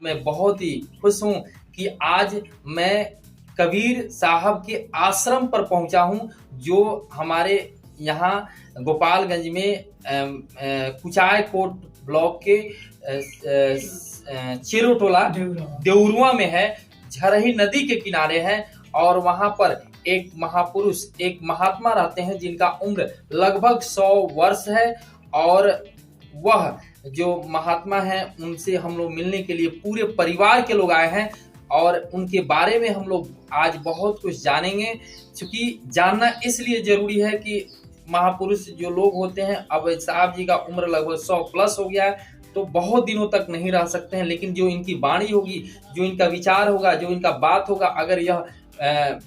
मैं बहुत ही खुश हूँ कि आज मैं कबीर साहब के आश्रम पर पहुंचा हूं, जो हमारे यहाँ गोपालगंज में कुचाय कोट ब्लॉक के चिरोटोला देउरुआ में है, झरही नदी के किनारे है। और वहां पर एक महापुरुष, एक महात्मा रहते हैं जिनका उम्र लगभग 100 वर्ष है। और वह जो महात्मा है उनसे हम लोग मिलने के लिए पूरे परिवार के लोग आए हैं और उनके बारे में हम लोग आज बहुत कुछ जानेंगे। क्योंकि जानना इसलिए जरूरी है कि महापुरुष जो लोग होते हैं, अब साहब जी का उम्र लगभग 100 प्लस हो गया है, तो बहुत दिनों तक नहीं रह सकते हैं। लेकिन जो इनकी वाणी होगी, जो इनका विचार होगा, जो इनका बात होगा, अगर यह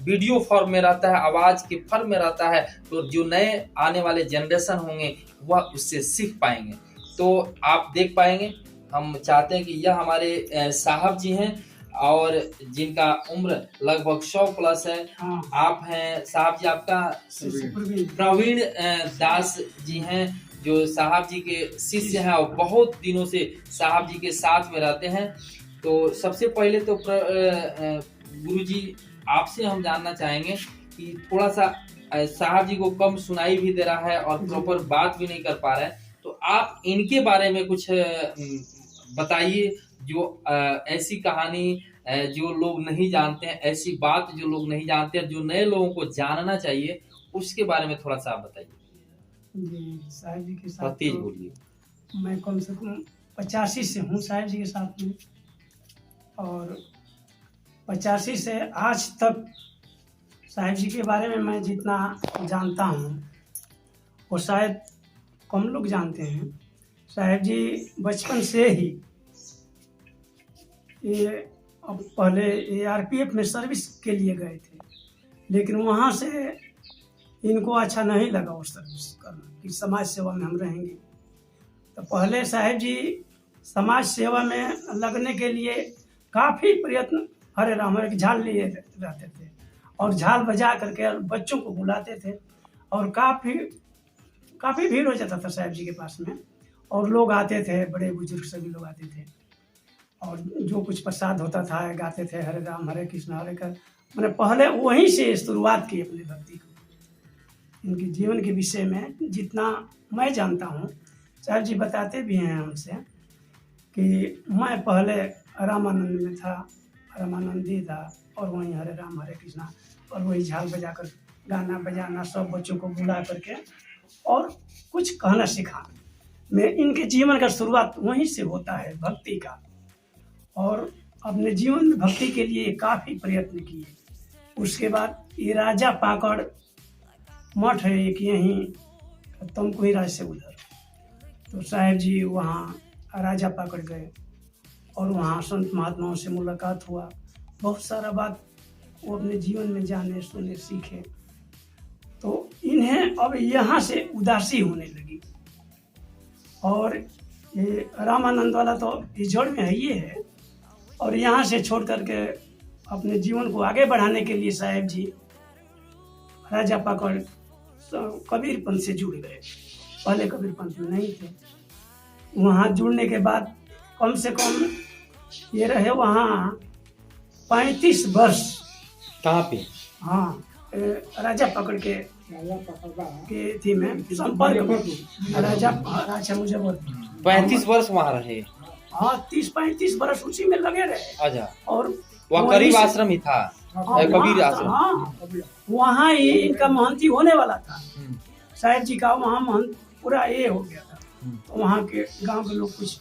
वीडियो फॉर्म में रहता है, आवाज के फॉर्म में रहता है, तो जो नए आने वाले जनरेशन होंगे वह उससे सीख पाएंगे। तो आप देख पाएंगे, हम चाहते हैं कि यह हमारे साहब जी हैं और जिनका उम्र लगभग 100 प्लस है। हाँ। आप हैं साहब जी, आपका प्रवीण दास जी हैं, जो साहब जी के शिष्य हैं और बहुत दिनों से साहब जी के साथ में रहते हैं। तो सबसे पहले तो गुरु जी आपसे हम जानना चाहेंगे कि थोड़ा सा साहब जी को कम सुनाई भी दे रहा है और प्रॉपर बात भी नहीं कर पा रहे हैं, तो आप इनके बारे में कुछ बताइए, जो ऐसी कहानी जो लोग नहीं जानते हैं, ऐसी बात जो लोग नहीं जानते हैं, जो नए लोगों को जानना चाहिए, उसके बारे में थोड़ा सा आप बताइए। जी, साहब जी के साथ तेज बोलिए। मैं कम से कम 85 से हूँ साहब जी के साथ में, और 85 से आज तक साहब जी के बारे में मैं जितना जानता हूँ वो शायद कम लोग जानते हैं। साहब जी बचपन से ही ये अब पहले ARPF में सर्विस के लिए गए थे, लेकिन वहाँ से इनको अच्छा नहीं लगा वो सर्विस करना कि समाज सेवा में हम रहेंगे। तो पहले साहब जी समाज सेवा में लगने के लिए काफ़ी प्रयत्न, हरे राम हरे झाल लिए रहते थे और झाल बजा करके बच्चों को बुलाते थे और काफ़ी भीड़ हो जाता था साहब जी के पास में, और लोग आते थे, बड़े बुजुर्ग सभी लोग आते थे और जो कुछ प्रसाद होता था गाते थे, हरे राम हरे कृष्ण हरे कर। मैंने पहले वहीं से शुरुआत की अपनी भक्ति को। इनके जीवन के विषय में जितना मैं जानता हूँ, साहब जी बताते भी हैं हमसे कि मैं पहले रामानंद में था, रामानंदी था, और वहीं हरे राम हरे कृष्णा और वही झाल बजा कर गाना बजाना, सब बच्चों को बुला करके और कुछ कहना सिखाना। मैं इनके जीवन का शुरुआत वहीं से होता है भक्ति का, और अपने जीवन में भक्ति के लिए काफ़ी प्रयत्न किए। उसके बाद ये राजा पाकड़ मठ है एक यहीं तमकुही राज से उधर, तो साहब जी वहाँ राजा पाकड़ गए और वहाँ संत महात्माओं से मुलाकात हुआ। बहुत सारा बात वो अपने जीवन में जाने सुने सीखे। तो इन्हें अब यहाँ से उदासी होने लगी, और ये रामानंद वाला तो इस जड़ में है ही है, और यहाँ से छोड़ करके अपने जीवन को आगे बढ़ाने के लिए साहब जी राजा पाकड़ कबीर पंथ से जुड़ गए। पहले कबीर पंथ में नहीं थे। वहाँ जुड़ने के बाद कम से कम ये रहे वहाँ 35 वर्ष। कहाँ पे? हाँ, राजा पकड़ के थी में संपर्क में राजा मुजफ्फरपुर 35 वर्ष वहाँ रहे। हाँ, 30-35 वर्ष उसी में लगे रहे। अच्छा। और वह करीब आश्रम ही था, कबीर आश्रम। हाँ, वहाँ ही इनका महंती होने वाला था। साहब जी का वहाँ महंत पूरा ये हो गया था, तो वहाँ के गांव के लोग कुछ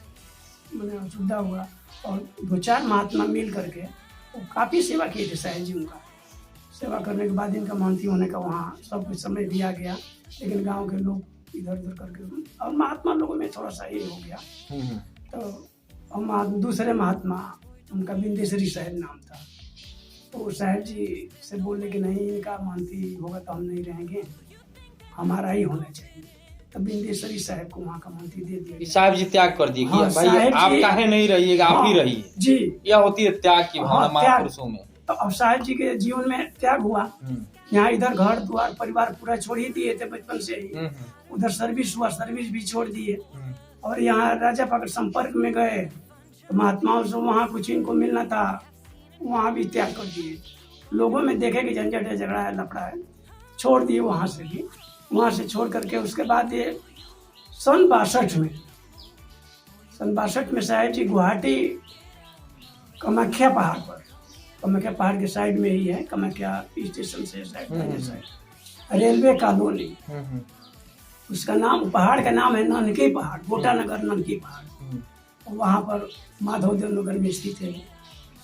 मैंने असुविधा हुआ, और 2-4 महात्मा मिल करके वो काफ़ी सेवा किए थे। साहब जी उनका सेवा करने के बाद इनका महंती होने का वहाँ सब कुछ समय दिया गया, लेकिन गांव के लोग इधर उधर करके, और महात्मा लोगों में थोड़ा सा ये हो गया। तो और दूसरे महात्मा, उनका बिंदेश्वरी साहब नाम था, तो साहब जी से बोले कि नहीं, इनका महंती होगा तो हम नहीं रहेंगे, हमारा ही होना चाहिए। तो बिंदेश्वरी साहब को वहाँ का महंती दे दिया। साहब जी त्याग कर दिए। हाँ, भाई आप काहे नहीं रहिएगा, आप ही रहिए जी। यह होती है त्याग की भावना महापुरुषों में। तो अब साहब जी के जीवन में त्याग हुआ। यहाँ इधर घर द्वार परिवार पूरा छोड़ ही दिए थे बचपन से ही। उधर सर्विस हुआ, सर्विस भी छोड़ दिए, और यहाँ राजा पाकड़ संपर्क में गए तो महात्माओं से वहाँ कुछ इनको मिलना था, वहाँ भी त्याग कर दिए। लोगों में देखे कि झंझट है, झगड़ा है, लफड़ा है, छोड़ दिए वहाँ से भी। वहाँ से छोड़ करके उसके बाद ये सन 62 में साहेब जी गुवाहाटी कामाख्या पहाड़ पर, कामाख्या पहाड़ के साइड में ही है, कामाख्या स्टेशन से साइड रेलवे कॉलोनी, उसका नाम, पहाड़ का नाम है ननकी पहाड़, गोटानगर ननकी पहाड़। वहाँ पर माधव देव नगर में स्थित है।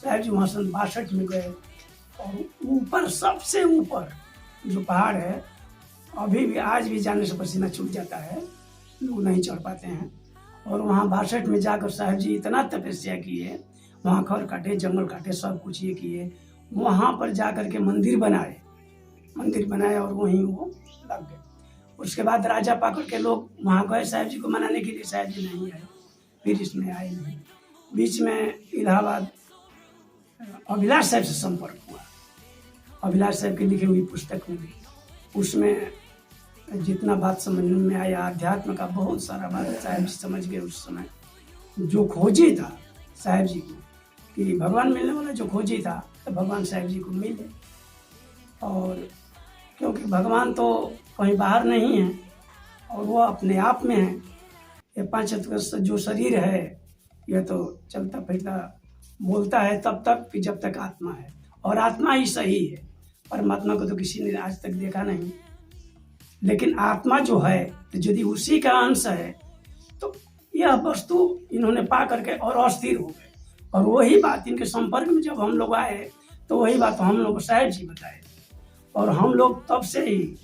साहब जी वहाँ सन 62 में गए और ऊपर, सबसे ऊपर जो पहाड़ है, अभी भी आज भी जाने से पसीना छूट जाता है, लोग नहीं चढ़ पाते हैं। और वहाँ 62 में जाकर साहब जी इतना तपस्या किए, वहाँ खर काटे, जंगल काटे, सब कुछ ये किए। वहाँ पर जा कर के मंदिर बनाए और वहीं वो लग गए। उसके बाद राजा पाकर के लोग वहाँ गए साहब जी को मनाने के लिए, साहब जी नहीं आए, फिर इसमें आए नहीं। बीच में इलाहाबाद अभिलाष साहब से संपर्क हुआ, अभिलाष साहब की लिखी हुई पुस्तक में भी, उसमें जितना बात समझ में आया अध्यात्म का, बहुत सारा बात साहब जी समझ गए उस समय। जो खोजी था साहब जी को कि भगवान मिलने वाला, जो खोजी था, तो भगवान साहब जी को मिले। और क्योंकि भगवान तो कहीं बाहर नहीं है और वो अपने आप में है। ये 5 जो शरीर है, यह तो चलता फिरता बोलता है तब तक कि जब तक आत्मा है, और आत्मा ही सही है। परमात्मा को तो किसी ने आज तक देखा नहीं, लेकिन आत्मा जो है, तो यदि उसी का अंश है, तो यह वस्तु इन्होंने पा करके और अस्थिर हो गए। और वही बात इनके संपर्क में जब हम लोग आए, तो वही बात हम लोग को साहब जी बताए, और हम लोग तब से ही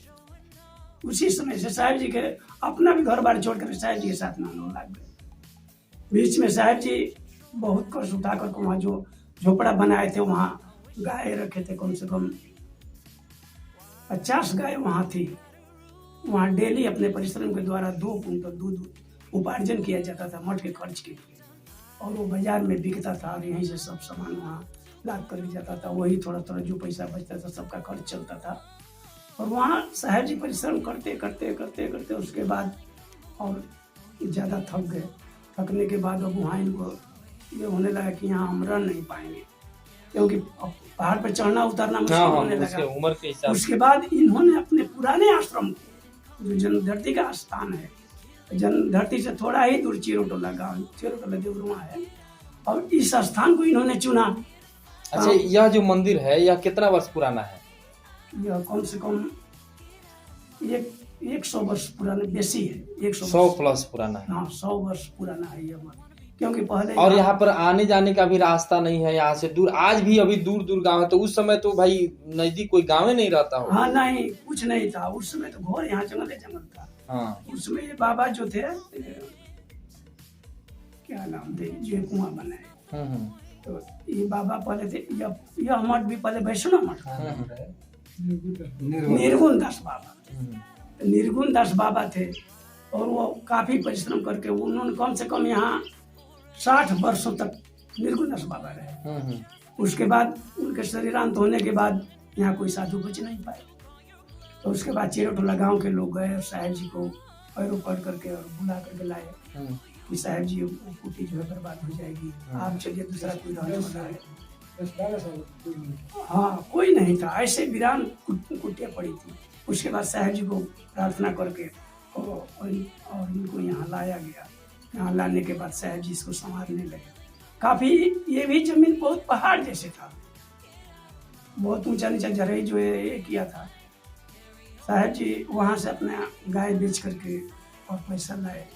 उसी समय से साहब जी के अपना भी घर बार छोड़ कर साहब जी के साथ में हम लोग लग गए। बीच में साहब जी बहुत कष्ट उठा कर वहाँ जो झोपड़ा बनाए थे, वहाँ गाय रखे थे, कम से कम 50 गाय वहाँ थी। वहाँ डेली अपने परिश्रम के द्वारा 2 कुंटल दूध उपार्जन किया जाता था मठ के खर्च के लिए, और वो बाजार में बिकता था, और यहीं से सब सामान वहाँ लाद कर जाता था। वही थोड़ा थोड़ा जो पैसा बचता था, सबका खर्च चलता था। और वहाँ साहब जी परिश्रम करते करते करते करते उसके बाद और ज़्यादा थक गए। थकने के बाद अब वहाँ इनको ये होने लगा कि यहाँ हम रह नहीं पाएंगे, क्योंकि पहाड़ पर चढ़ना उतरना मुश्किल होने लगा। उम्र के हिसाब से उसके बाद इन्होंने अपने पुराने आश्रम को, जो जन्मधरती का स्थान है, जन्मधरती से थोड़ा ही दूर चिरोटोला गाँव, चिरोटोला देवरुआ है, और इस स्थान को इन्होंने चुना। अच्छा, यह जो मंदिर है, यह कितना वर्ष पुराना है? यह कम से कम 100 वर्ष पुराना, बेसी है, 100 प्लस पुराना है। हाँ, 100 वर्ष पुराना है यह मंदिर, क्योंकि पहले और यहाँ पर आने जाने का भी रास्ता नहीं है, यहाँ से दूर, आज भी अभी दूर दूर गांव है। तो उस समय तो भाई नजदीक कोई गाँव नहीं रहता हो। हाँ, नहीं, कुछ नहीं था उस समय, तो घोर यहाँ जंगल था। हाँ, उस समय ये बाबा जो थे, क्या नाम थे, जो कुआं बनाए, तो ये बाबा पहले थे, यह मठ भी पहले वैष्णव मठ था, निर्गुण दास बाबा, निर्गुण दास बाबा थे। और वो काफी परिश्रम करके उन्होंने कम से कम यहाँ 60 वर्षों तक निर्गुण दास बाबा रहे। उसके बाद उनके शरीरांत होने के बाद यहाँ कोई साधु बच नहीं पाए। तो उसके बाद चिरोटोला गांव के लोग गए और साहब जी को पैरों पड़ करके और बुला करके लाए कि साहब जी कुटी जो है बर्बाद हो जाएगी, आप चलिए, दूसरा कोई रहने वाला है। हाँ, कोई नहीं था, ऐसे वीरान कुटिया पड़ी थी। उसके बाद साहब जी को प्रार्थना करके और इनको यहाँ लाया गया। यहाँ लाने के बाद साहब जी इसको संभालने लगे। काफी ये भी जमीन बहुत पहाड़ जैसे था, बहुत ऊंचा नीचा जरई जो ये किया था। साहब जी वहाँ से अपना गाय बेच करके और पैसा लाए,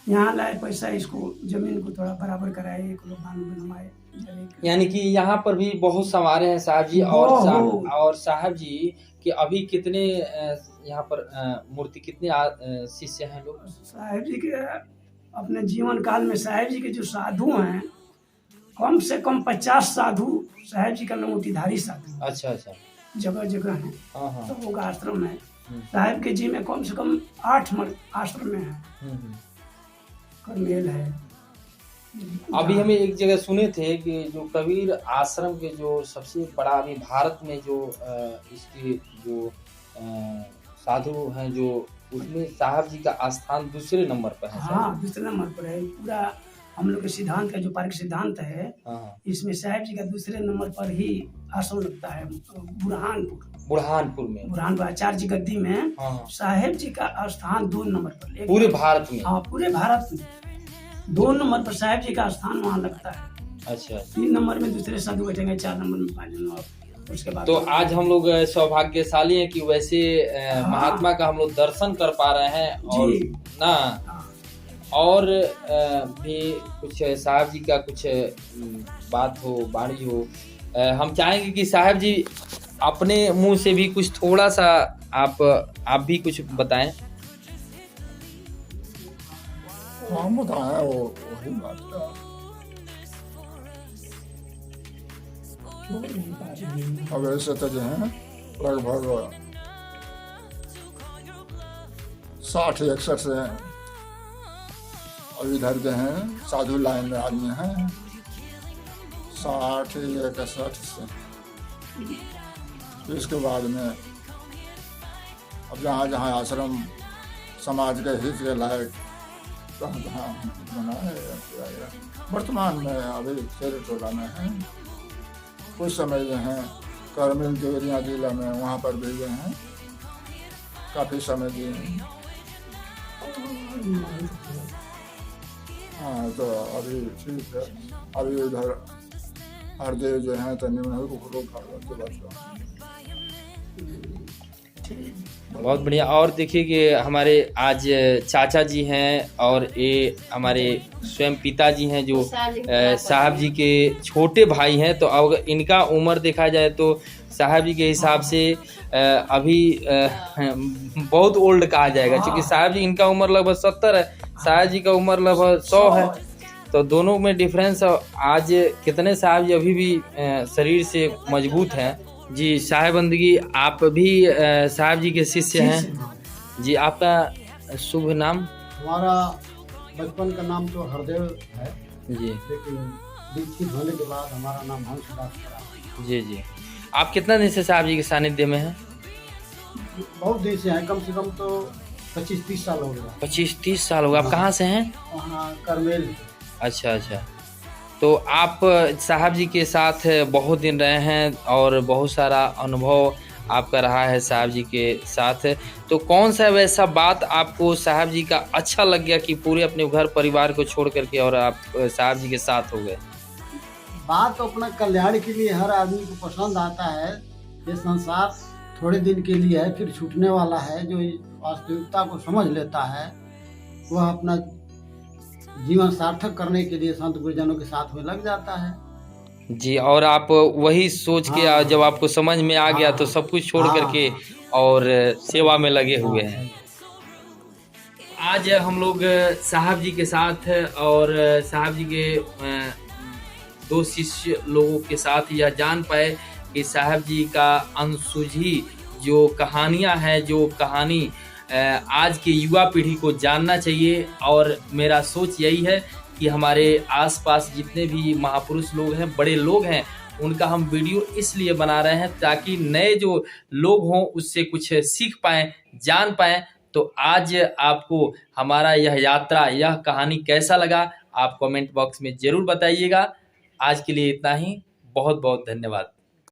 यहाँ लाए पैसा, इसको जमीन को थोड़ा बराबर कराए, एक लोग बनवाए। यानी कि यहाँ पर भी बहुत संवारे हैं साहब जी। और साहब जी कि अभी कितने यहाँ पर मूर्ति, कितने शिष्य हैं लोग? साहब जी के अपने जीवन काल में साहब जी के जो साधु हैं, कम से कम 50 साधु साहब जी का लंगोटीधारी साधु। अच्छा, जगह जगह है, सबों का आश्रम है। साहब के जी में कम से कम 8 आश्रम में है, करमेल है। अभी हमें एक जगह सुने थे कि जो कबीर आश्रम के जो सबसे बड़ा अभी भारत में जो इसके जो साधु हैं, जो उसमें साहब जी का स्थान दूसरे नंबर पर है। हाँ, दूसरे नंबर पर है। पूरा हम लोग के सिद्धांत का जो पार्क सिद्धांत है, हाँ। इसमें साहेब जी का दूसरे नंबर पर ही आसन लगता है। बुरहानपुर आचार्य जी गद्दी में हाँ। साहेब जी का स्थान 2 नंबर पर, पूरे भारत में। हाँ, पूरे भारत में 2 नंबर पर साहेब जी का स्थान वहाँ लगता है। अच्छा। 3 नंबर में दूसरे साधु बैठेंगे, 4 नंबर में 5 नंबर, उसके बाद तो आज हम लोग सौभाग्यशाली हैं कि वैसे महात्मा का हम लोग दर्शन कर पा रहे हैं। और ना और भी कुछ साहब जी का कुछ बात हो, वाणी हो, हम चाहेंगे कि साहब जी अपने मुंह से भी कुछ थोड़ा सा आप भी कुछ बताएं। हम बताएं वही बात का। अब ऐसे तो जो है लगभग 60-61 से अब इधर जो है साधु लाइन में आदमी हैं, 60-61 से। इसके बाद में अब जहाँ जहाँ आश्रम समाज के हित के लायक जहाँ बनाए वर्तमान में अभी शेर टोला में है, कुछ समय जो है करमिल देवरिया जिला में वहाँ पर भी जो हैं काफ़ी समय दिए हैं। हाँ, तो अभी ठीक है। अभी इधर हरदेव जो है तो निम्न बहुत बढ़िया। और देखिए कि हमारे आज चाचा जी हैं और ये हमारे स्वयं पिताजी हैं जो साहब जी के छोटे भाई हैं। तो अगर इनका उम्र देखा जाए तो साहब जी के हिसाब से अभी बहुत ओल्ड कहा जाएगा, क्योंकि साहब जी इनका उम्र लगभग 70 है, साहब जी का उम्र लगभग 100 है। तो दोनों में डिफरेंस। आज कितने साहब जी अभी भी शरीर से मजबूत हैं। जी साहेब बंदगी, आप भी साहब जी के शिष्य हैं जी। आपका शुभ नाम? हमारा बचपन का नाम तो हरदेव है जी, लेकिन दीक्षित होने के बाद हमारा नाम हंसदास पड़ा। जी जी। आप कितना दिन से साहब जी के सानिध्य में हैं? बहुत दिन से हैं, कम से कम तो 25-30 साल हो गया। 25-30 साल हो गए। आप कहाँ से हैं? वहाँ करमेल। अच्छा अच्छा। तो आप साहब जी के साथ बहुत दिन रहे हैं और बहुत सारा अनुभव आपका रहा है साहब जी के साथ। तो कौन सा वैसा बात आपको साहब जी का अच्छा लग गया कि पूरे अपने घर परिवार को छोड़ करके और आप साहब जी के साथ हो गए? बात तो अपना कल्याण के लिए हर आदमी को पसंद आता है। ये संसार थोड़े दिन के लिए है, फिर छूटने वाला है। जो वास्तविकता को समझ लेता है वह अपना जीवन सार्थक करने के लिए संत गुरुजनों के साथ में लग जाता है जी। और आप वही सोच के जब आपको समझ में आ गया तो सब कुछ छोड़ करके और सेवा में लगे हुए हैं। आज हम लोग साहब जी के साथ और साहब जी के 2 शिष्य लोगों के साथ यह जान पाए कि साहब जी का अनसुझी जो कहानियां हैं, जो कहानी आज की युवा पीढ़ी को जानना चाहिए। और मेरा सोच यही है कि हमारे आसपास जितने भी महापुरुष लोग हैं, बड़े लोग हैं, उनका हम वीडियो इसलिए बना रहे हैं ताकि नए जो लोग हों उससे कुछ सीख पाएँ, जान पाएँ। तो आज आपको हमारा यह यात्रा, यह कहानी कैसा लगा आप कमेंट बॉक्स में ज़रूर बताइएगा। आज के लिए इतना ही। बहुत बहुत धन्यवाद।